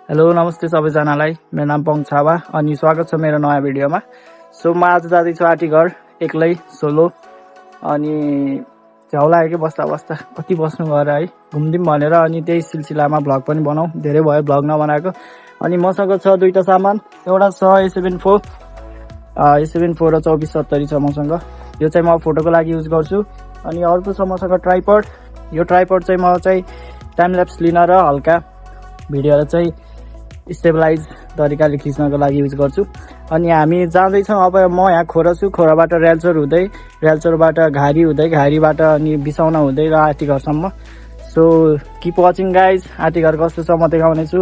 Hello नमस्ते सबैजनालाई मेरो नाम पङ छावा अनि स्वागत छ मेरो नयाँ भिडियोमा। सो म आज जाँदैछु आँटीघर एक्लै सोलो अनि झ्याउ लाग्यो कि बस्दा बस्दा कति बस्नु गएर है घुम्दिउँ भनेर अनि त्यही सिलसिलामा भ्लग पनि बनाऊ धेरै भयो भ्लग नबनाएको। अनि मसँग छ दुईटा सामान, एउटा छ A74 A74 र 2470 छ मसँग। यो चाहिँ म फोटोको लागि युज गर्छु। अनि अर्को छ मसँग ट्राइपड। यो ट्राइपड चाहिँ म चाहिँ टाइम ल्याप्स लिन र हल्का भिडियोलाई चाहिँ स्टेबलाइज तरिकाले खिच्नको लागि युज गर्छु। अनि हामी जाँदैछौँ अब म यहाँ खोरा छु, खोराबाट रेलचोर हुँदै, रेलचोरबाट घारी हुँदै, घारीबाट अनि बिसाउना हुँदै र आँटीघरसम्म। So keep watching guys. आँटीघर कस्तो छ म देखाउनेछु,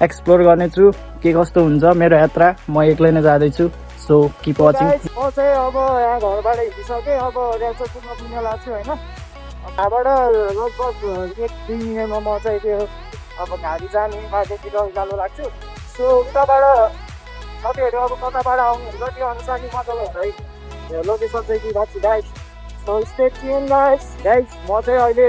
एक्सप्लोर गर्नेछु के कस्तो हुन्छ मेरो यात्रा। म एक्लै नै जाँदैछु। So keep watching. म चाहिँ अब यहाँ घरबाट हिँडिसकेँ, अब रेलचोर पुग्न लाग्छु होइन। यहाँबाट लगभग 1-2 मिनटमा म चाहिँ त्यो अब घारी जाने बाटोतिर उकालो लाग्छु। सो उताबाट तपाईँहरू अब कताबाट आउनुहुन्छ त्यो अनुसार नि मजाले हुन्छ है लोकेसन चाहिँ दिइरहेको छु guys. So stay tune guys. म चाहिँ अहिले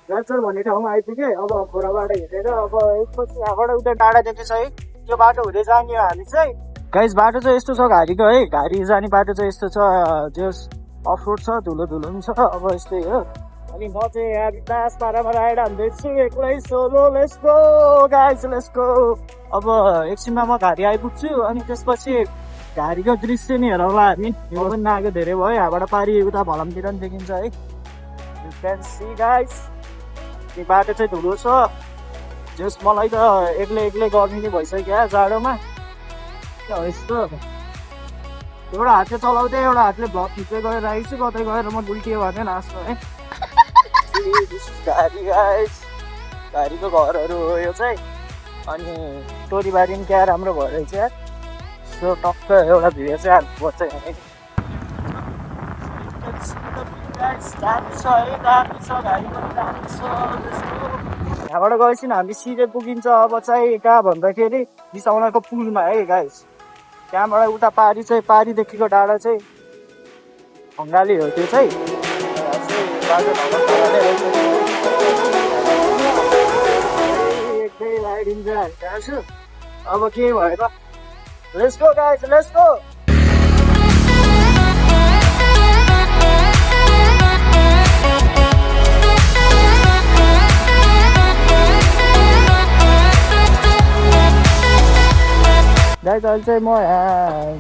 रेलचोर भन्ने ठाउँमा आइपुगेँ। अब खोराबाट हिँडेर अब एकपछि यहाँबाट उता टाढा देख्दैछ है त्यो बाटो हुँदै जाने हो हामी चाहिँ। गाइस बाटो चाहिँ यस्तो छ घारीको है, घारी जाने बाटो चाहिँ यस्तो छ, जो अफ रोड छ, धुलो पनि छ, अब यस्तै हो। अनि म चाहिँ यहाँ बितास पारामा राइड हान्दैछु एक्लै solo. Let's go guys, let's go. अब एकछिनमा म घारी आइपुग्छु अनि त्यसपछि घारीको दृश्य नि हेरौँला हामी। यो पनि नआएको धेरै भयो, यहाँबाट पारि उता भलमतिर पनि देखिन्छ है। यु क्यान सी गाइस यो बाटो चाहिँ धुलो छ। जस मलाई त एक्लै गर्मी नै भइसक्यो जाडोमा। यस्तो एउटा हातले चलाउँदै एउटा हातले भ्लग खिच्दै गइरहेको छु, कतै गएर म उल्टियो भने नाच्नु है। घारी गाइस, घारीको घरहरू हो यो चाहिँ। अनि टोरीबारी पनि क्या राम्रो भयो रहेछ यार। सो टक्क एउटा भिडियो चाहिँ हाल्नुपर्छ यहाँ। यहाँबाट गएपछि हामी सिधै पुगिन्छ अब चाहिँ कहाँ भन्दाखेरि बिसाउनाको पुलमा है गाइस। त्यहाँबाट उता पारीदेखिको डाँडा चाहिँ हङ्गाली हो त्यो चाहिँ। अब के भयो let's go guys, let's go. Guys अहिले चाहिँ म यहाँ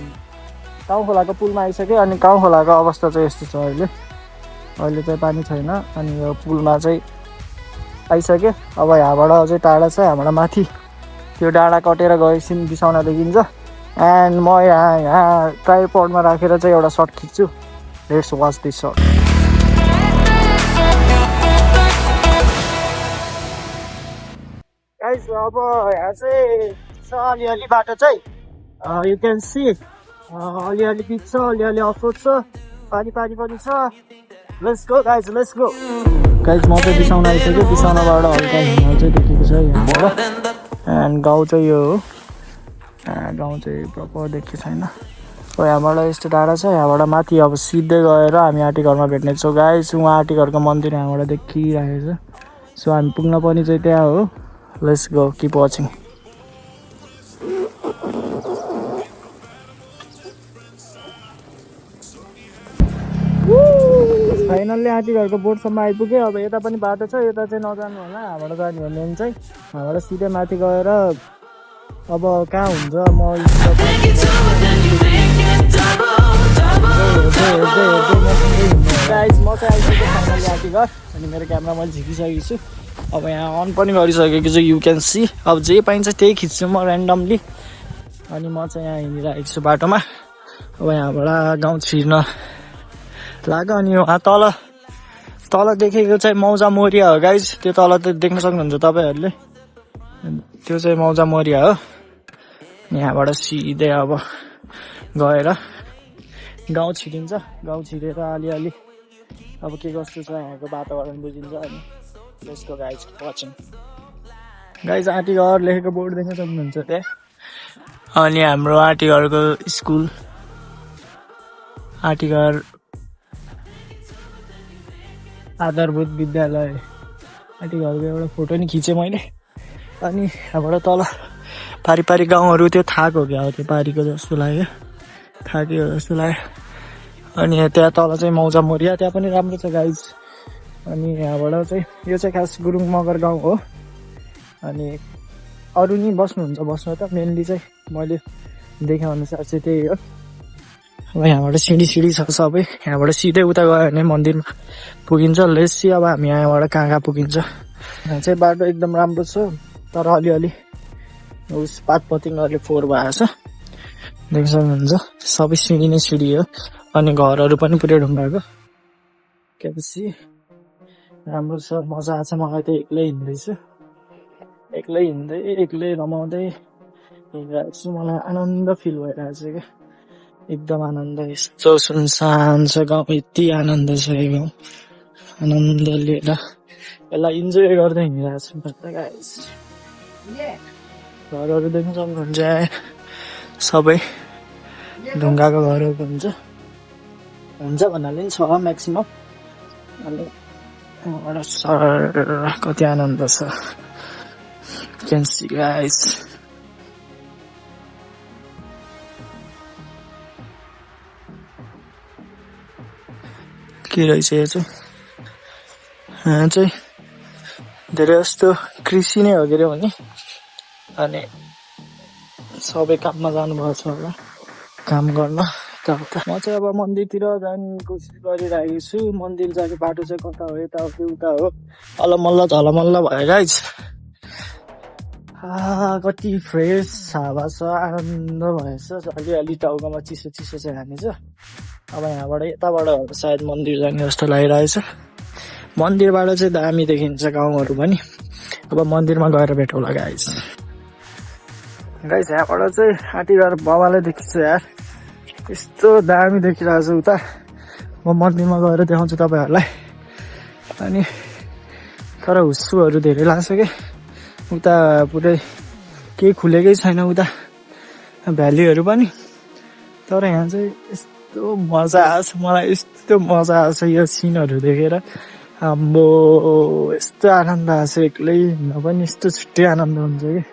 गाउँ खोलाको पुलमा आइसकेँ। अनि गाउँ खोलाको अवस्था चाहिँ यस्तो छ अहिले चाहिँ पानी छैन। अनि यो पुलमा चाहिँ आइसक्यो। अब यहाँबाट अझै टाढा छ, यहाँबाट माथि त्यो डाँडा कटेर गएपछि बिसाउन देखिन्छ। एन्ड म यहाँ ट्राइपडमा राखेर चाहिँ एउटा सर्ट खिच्छु। Let's watch this short. Guys अब यहाँ चाहिँ छ अलिअलि बाटो चाहिँ यु क्यान सी अलिअलि पिच छ, अलिअलि अफरोड छ, पानी पनि छ। Let's go guys, let's go. Guys म चाहिँ बिसाउन आइसक्यो। बिसाउनबाट हल्का हिमाल चाहिँ देखेको छ यहाँबाट। एन्ड गाउँ चाहिँ यो हो, गाउँ चाहिँ प्रपर देखेको छैन। अब यहाँबाट यस्तो टाढा छ, यहाँबाट माथि अब सिधै गएर हामी आँटीघरमा भेट्नेछौँ गाइस। उहाँ आँटीघरको मन्दिर यहाँबाट देखिरहेको छ। सो हामी पुग्न पनि चाहिँ त्यहाँ हो। Let's go, keep watching. Finally आँटीघरको बोर्डसम्म आइपुग्यो। अब यता पनि बाटो छ, यता चाहिँ नजानु होला, यहाँबाट जाने हो मेन चाहिँ। यहाँबाट सिधै माथि गएर अब कहाँ हुन्छ म गाइस म चाहिँ आइसकेँ फाइनल्ली आँटीघर। अनि मेरो क्यामेरा मैले झिकिसकेको छु। अब यहाँ अन पनि गरिसकेको छु, यु क्यान सी। अब जे पाइन्छ त्यही खिच्छु म ऱ्यान्डमली। अनि म चाहिँ यहाँ हिँडिरहेको छु बाटोमा। अब यहाँबाट गाउँ छिर्न लाग्यो। अनि उहाँ तल देखेको चाहिँ मौजा मोरिया हो गाइज। त्यो तल त देख्न सक्नुहुन्छ तपाईँहरूले, त्यो चाहिँ मौजा मोरिया हो। यहाँबाट सिधै अब गएर गाउँ छिरिन्छ। गाउँ छिरेर अलिअलि अब के कस्तो छ यहाँको वातावरण बुझिन्छ। अनि त्यसको गाइज वाचिङ। गाइज आँटीघर लेखेको बोर्ड देख्न सक्नुहुन्छ त्यहाँ। अनि हाम्रो आँटीघरको स्कुल आँटीघर आधारभूत विद्यालय आँटीघरको एउटा फोटो नि खिचेँ मैले। अनि यहाँबाट तल पारी पारी गाउँहरू त्यो थाक हो क्या, त्यो पारीको जस्तो लाग्यो, थाक्यो जस्तो लाग्यो। अनि त्यहाँ तल चाहिँ मौजा मोरिया, त्यहाँ पनि राम्रो छ गाइज। अनि यहाँबाट चाहिँ यो चाहिँ खास गुरुङ मगर गाउँ हो। अनि अरू नि बस्नुहुन्छ बस्नु त, मेनली चाहिँ मैले देखे अनुसार चाहिँ त्यही हो। अब यहाँबाट सिँढी छ सबै, यहाँबाट सिधै उता गयो भने मन्दिरमा पुगिन्छ। लेसी अब हामी यहाँबाट कहाँ पुगिन्छ। यहाँ चाहिँ बाटो एकदम राम्रो छ, तर अलिअलि उस पातपतिङहरूले फोहोर भएको छ, देख्न सक्नुहुन्छ। सबै सिँढी नै सिँढी हो। अनि घरहरू पनि पुरै ढुङ्गाको। केपछि राम्रो छ, मजा आछ। मलाई त एक्लै हिँड्दैछु, एक्लै हिँड्दै एक्लै रमाउँदै हिँडिरहेको छु। मलाई आनन्द फिल भइरहेको छ क्या, एकदम आनन्द। यस्तो सुनसान छ गाउँ, यति आनन्द छ यो गाउँ। आनन्द लिएर यसलाई इन्जोय गर्दै हिँडिरहेको छु गाइस। घरहरू देख्न सक्नुहुन्छ, सबै ढुङ्गाको घरहरू हुन्छ भन्नाले नि छ म्याक्सिमम। अनि कति आनन्द छ, क्यान सी गाइस। के रहेछ यो चाहिँ, यहाँ चाहिँ धेरै जस्तो कृषि नै हो के अरे भने। अनि सबै काममा जानुभएको छ होला, काम गर्न यताउता। म चाहिँ अब मन्दिरतिर जाने कोसिस गरिरहेको छु। मन्दिर जाने बाटो चाहिँ कता हो, यता हो कि उता हो, अलमल्ल झलमल्ल भयो गाइस। कति फ्रेस हावा छ, आनन्द भएछ। अलिअलि टाउकोमा चिसो चाहिँ हानेछ। अब यहाँबाट यताबाट सायद मन्दिर जाने जस्तो लागिरहेछ। मन्दिरबाट चाहिँ दामी देखिन्छ गाउँहरू पनि। अब मन्दिरमा गएर भेटौँला गाइस। यहाँबाट चाहिँ आँटीघर बाबाले देखिन्छ यार, यस्तो दामी देखिरहेको छ उता। म मन्दिरमा गएर देखाउँछु तपाईँहरूलाई। अनि तर हुस्सुहरू धेरै लाग्छ क्या उता, पुरै केही खुलेकै छैन उता भ्यालीहरू पनि। तर यहाँ चाहिँ यस्तो मजा आउँछ, मलाई यस्तो मजा आउँछ यो सिनहरू देखेर। आम्बो यस्तो आनन्द आउँछ, एक्लै हिँड्न पनि यस्तो छुट्टै आनन्द हुन्छ कि।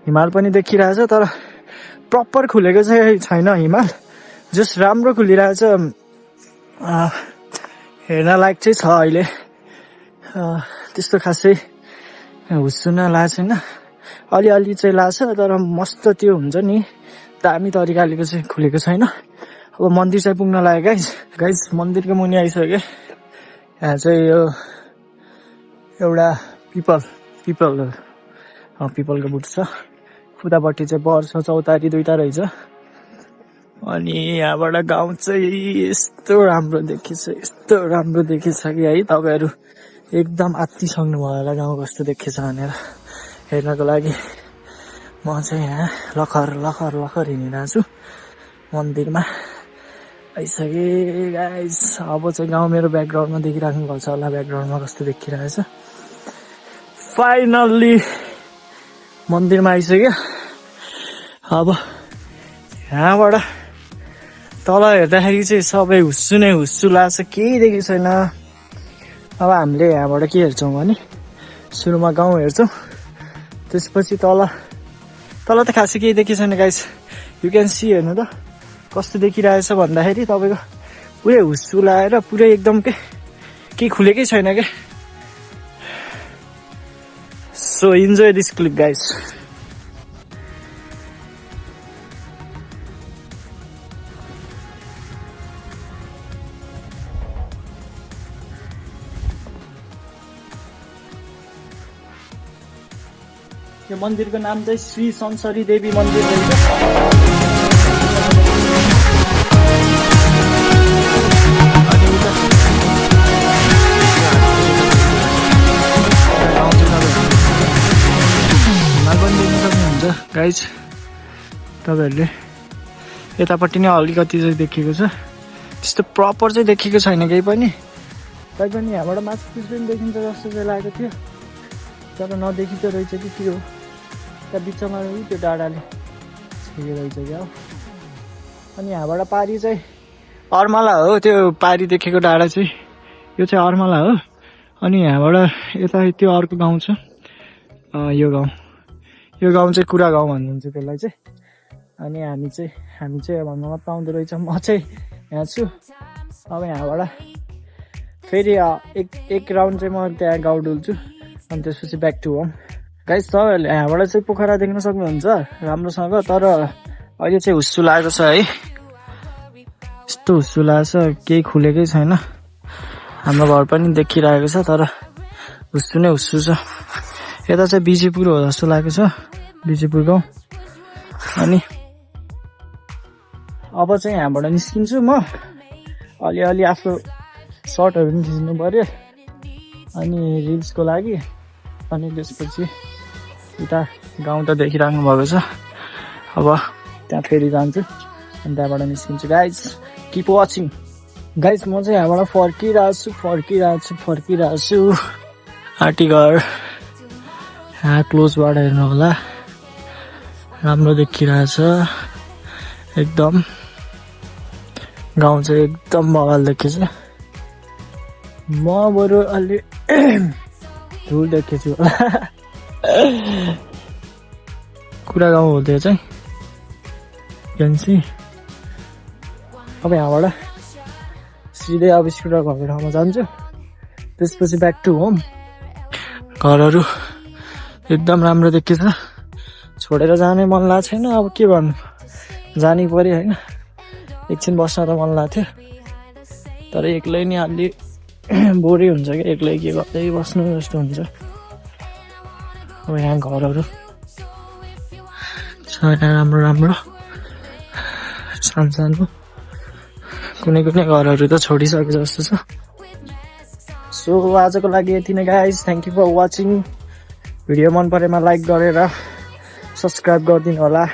हिमाल पनि देखिरहेछ, तर प्रपर खुलेको चाहिँ छैन हिमाल। जस राम्रो खुलिरहेछ, हेर्न लायक चाहिँ छ अहिले। त्यस्तो खासै हुस्सुन लागेको छैन, अलिअलि चाहिँ लाग्छ, तर मस्त त्यो हुन्छ नि दामी तरिकाले चाहिँ खुलेको छैन। अब मन्दिर चाहिँ पुग्न लाग्यो गाइस। मन्दिरको मुनि आइसक्यो। यहाँ चाहिँ यो एउटा पिपलको बुट छ। उतापट्टि चाहिँ बर छ, चौतारी दुईटा रहेछ। अनि यहाँबाट गाउँ चाहिँ यस्तो राम्रो देखिन्छ कि है, तपाईँहरू एकदम आत्तिसक्नु भयो होला गाउँ कस्तो देखिन्छ भनेर हेर्नको लागि। म चाहिँ यहाँ लखर हिँडिरहेको छु। मन्दिरमा आइसकेँ गाइस। अब चाहिँ गाउँ मेरो ब्याकग्राउन्डमा देखिराख्नु भएको छ होला, ब्याकग्राउन्डमा कस्तो देखिरहेछ। फाइनल्ली मन्दिरमा आइसक्यो। अब यहाँबाट तल हेर्दाखेरि चाहिँ सबै हुस्सु लाग्छ, केही देखेको छैन। अब हामीले यहाँबाट के हेर्छौँ भने सुरुमा गाउँ हेर्छौँ, त्यसपछि तल त खासै केही देखेको छैन गाइस। यु क्यान सी, हेर्नु त कस्तो देखिरहेछ भन्दाखेरि तपाईँको पुरै हुस्सु लाएर पुरै एकदम केही खुलेकै छैन क्या। So enjoy this clip guys. यो मन्दिरको नाम चाहिँ श्री संसरी देवी मन्दिर रहेछ। गाइज तपाईँहरूले यतापट्टि नै अलिकति चाहिँ देखेको छ, त्यस्तो प्रपर चाहिँ देखेको छैन केही पनि। तैपनि यहाँबाट माथि पनि देखिन्छ जस्तो चाहिँ लागेको थियो, तर नदेखिँदो रहेछ कि के हो। त्यहाँ बिचमा त्यो डाँडाले छिरेको रहेछ क्या हो। अनि यहाँबाट पारी चाहिँ अर्मला हो, त्यो पारी देखेको डाँडा चाहिँ यो चाहिँ अर्मला हो। अनि यहाँबाट यता त्यो अर्को गाउँ छ, यो गाउँ चाहिँ कुरा गाउँ भन्नुहुन्छ त्यसलाई चाहिँ। अनि हामी चाहिँ भन्नु मात्र आउँदो रहेछ। म चाहिँ यहाँ छु। अब यहाँबाट फेरि एक राउन्ड चाहिँ म त्यहाँ गाउँ डुल्छु अनि त्यसपछि ब्याक टु होम। गाइस तपाईँहरूले यहाँबाट चाहिँ पोखरा देख्न सक्नुहुन्छ राम्रोसँग, तर अहिले चाहिँ हुस्सु लागेको छ है। यस्तो हुस्सु लागेको छ, केही खुलेकै छैन। हाम्रो घर पनि देखिरहेको छ तर हुस्सु नै हुस्सु छ। यता चाहिँ बिजेपुर हो जस्तो लागेको छ, बिजेपुर गाउँ। अनि अब चाहिँ यहाँबाट निस्किन्छु म। अलिअलि आफ्नो सर्टहरू पनि खिच्नु पर्यो अनि रिल्सको लागि। अनि त्यसपछि उता गाउँ त देखिराख्नु भएको छ। अब त्यहाँ फेरि जान्छु अनि त्यहाँबाट निस्किन्छु। Guys keep watching. गाइज म चाहिँ यहाँबाट फर्किरहेको छु आँटीघर। यहाँ क्लोजबाट हेर्नु होला, राम्रो देखिरहेछ एकदम। गाउँ चाहिँ एकदम बवाल देखेछ। म बरु अलि धुल देखेछु होला। कुरा गाउँ हो त्यो चाहिँ क्यान्सी। अब यहाँबाट सिधै अब स्कुटर भएको ठाउँमा जान्छु, त्यसपछि ब्याक टु होम। घरहरू एकदम राम्रो देखिन्छ। छोडेर जाने मन लागेको छैन, अब के गर्नु, जानै पर्यो होइन। एकछिन बस्न त मन लाग्थ्यो तर एक्लै नि अलि बोरै हुन्छ कि, एक्लै के गर्दै बस्नु जस्तो हुन्छ। अब यहाँ घरहरू छ राम्रो राम्रो सानो कुनै घरहरू त छोडिसके जस्तो छ। सो आजको लागि यति नै guys. Thank you for watching. Video मन परेमा लाइक गरेर सब्सक्राइब गरिदिनु होला।